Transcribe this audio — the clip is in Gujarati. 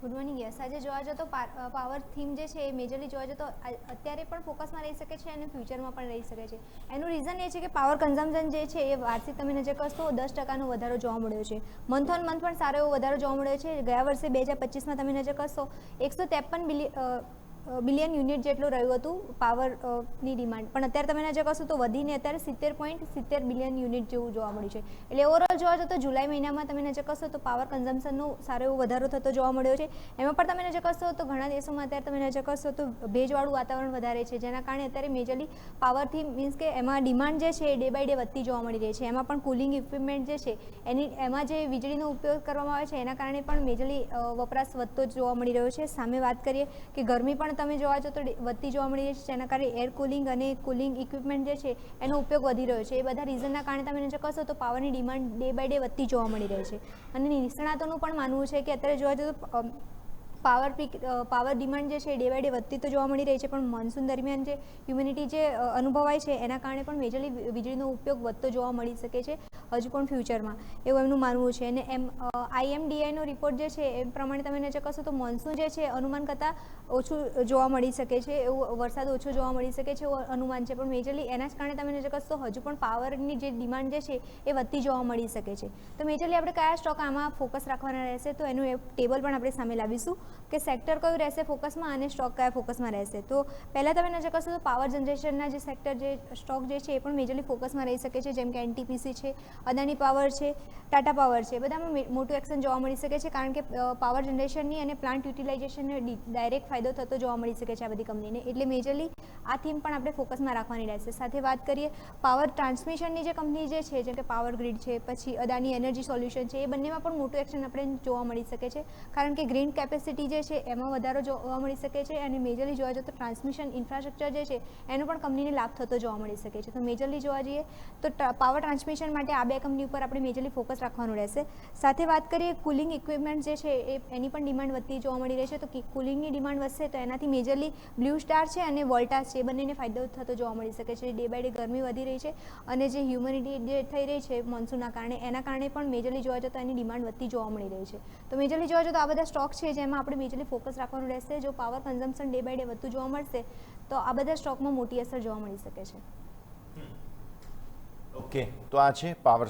Good morning. યસ, આજે જોવા જતો તો પાવર થીમ જે છે એ મેજરલી જોવા જતો અત્યારે પણ ફોકસમાં રહી શકે છે અને ફ્યુચરમાં પણ રહી શકે છે. એનું રીઝન એ છે કે પાવર કન્ઝમ્પશન જે છે એ વાર્ષિક તમે નજર કરશો 10% વધારો જોવા મળ્યો છે. મંથ ઓન મંથ પણ સારો એવો વધારો જોવા મળ્યો છે. ગયા વર્ષે 2025માં તમે નજર કરશો 153 બિલિયન યુનિટ જેટલું રહ્યું હતું પાવરની ડિમાન્ડ, પણ અત્યારે તમે નજર કરશો તો વધીને અત્યારે 70.70 બિલિયન યુનિટ જેવું જોવા મળ્યું છે. એટલે ઓવરઓલ જોવા જતો જુલાઈ મહિનામાં તમે નજર કરશો તો પાવર કન્ઝમ્પશનનો સારો એવો વધારો થતો જોવા મળ્યો છે. એમાં પણ તમે નજર કરશો તો ઘણા દેશોમાં અત્યારે તમે નજર કરશો તો ભેજવાળું વાતાવરણ વધારે છે, જેના કારણે અત્યારે મેજરલી પાવરથી મીન્સ કે એમાં ડિમાન્ડ જે છે એ ડે બાય ડે વધતી જોવા મળી રહી છે. એમાં પણ કુલિંગ ઇક્વિપમેન્ટ જે છે એમાં જે વીજળીનો ઉપયોગ કરવામાં આવે છે એના કારણે પણ મેજરલી વપરાશ વધતો જોવા મળી રહ્યો છે. સામે વાત કરીએ કે ગરમી પણ તમે જોવા જો તો વધતી જોવા મળી રહી છે, જેના કારણે એર કુલિંગ અને કુલિંગ ઇક્વિપમેન્ટ જે છે એનો ઉપયોગ વધી રહ્યો છે. એ બધા રીઝનના કારણે તમે નજર કરશો તો પાવરની ડિમાન્ડ ડે બાય ડે વધતી જોવા મળી રહી છે. અને નિષ્ણાતોનું પણ માનવું છે કે અત્યારે જોવા જતો પાવર ડિમાન્ડ જે છે ડે બાય ડે વધતી તો જોવા મળી રહી છે, પણ મોન્સૂન દરમિયાન જે હ્યુમિડિટી જે અનુભવાય છે એના કારણે પણ મેજરલી વીજળીનો ઉપયોગ વધતો જોવા મળી શકે છે હજુ પણ ફ્યુચરમાં, એવું એમનું માનવું છે. અને IMDIનો રિપોર્ટ જે છે એ પ્રમાણે તમે નજર કરશો તો મોન્સૂન જે છે અનુમાન કરતાં ઓછું જોવા મળી શકે છે, એવું વરસાદ ઓછો જોવા મળી શકે છે એવું અનુમાન છે. પણ મેજરલી એના જ કારણે તમે નજર કરશો હજુ પણ પાવરની જે ડિમાન્ડ જે છે એ વધતી જોવા મળી શકે છે. તો મેજરલી આપણે કયા સ્ટોક આમાં ફોકસ રાખવાના રહેશે તો એનું ટેબલ પણ આપણે સામે લાવીશું કે સેક્ટર કયું રહેશે ફોકસમાં અને સ્ટોક કયા ફોકસમાં રહેશે. તો પહેલાં તમે નજર કરશો તો પાવર જનરેશનના જે સેક્ટર જે સ્ટોક જે છે એ પણ મેજરલી ફોકસમાં રહી શકે છે, જેમ કે NTPC છે, અદાની પાવર છે, ટાટા પાવર છે. બધામાં મોટું એક્શન જોવા મળી શકે છે, કારણ કે પાવર જનરેશનની અને પ્લાન્ટ યુટિલાઇઝેશનને ડાયરેક્ટ ફાયદો થતો જોવા મળી શકે છે આ બધી કંપનીને. એટલે મેજરલી આ થીમ પણ આપણે ફોકસમાં રાખવાની રહેશે. સાથે વાત કરીએ પાવર ટ્રાન્સમિશનની જે કંપની જે છે, જેમ કે પાવર ગ્રીડ છે, પછી અદાની એનર્જી સોલ્યુશન છે, એ બંનેમાં પણ મોટું એક્શન આપણે જોવા મળી શકે છે, કારણ કે ગ્રીન કેપેસિટી જે છે એમાં વધારો જોવા મળી શકે છે અને મેજરલી જોવા જઈએ તો ટ્રાન્સમિશન ઇન્ફ્રાસ્ટ્રક્ચર જે છે એનો પણ કંપનીને લાભ થતો જોવા મળી શકે છે. તો મેજરલી જોવા જઈએ તો પાવર ટ્રાન્સમિશન માટે આ બે કંપની ઉપર આપણે મેજરલી ફોકસ રાખવાનું રહેશે. સાથે વાત કરીએ કુલિંગ ઇક્વિપમેન્ટ જે છે એની પણ ડિમાન્ડ વધતી જોવા મળી રહી છે. તો કુલિંગની ડિમાન્ડ વધશે તો એનાથી મેજરલી બ્લુ સ્ટાર છે અને વોલ્ટાસ છે એ બંનેને ફાયદો થતો જોવા મળી શકે છે. ડે બાય ડે ગરમી વધી રહી છે અને જે હ્યુમિડિટી જે થઈ રહી છે મોન્સૂનના કારણે, એના કારણે પણ મેજરલી જોવા જતો એની ડિમાન્ડ વધતી જોવા મળી રહી છે. તો મેજરલી જોવા જતો આ બધા સ્ટોક છે જેમાં આપણે મેજરલી ફોકસ રાખવાનું રહેશે. જો power consumption day by day વધતું જોવા મળશે તો આ બધા સ્ટોકમાં મોટી અસર જોવા મળી શકે છે. ઓકે, તો આ છે પાવર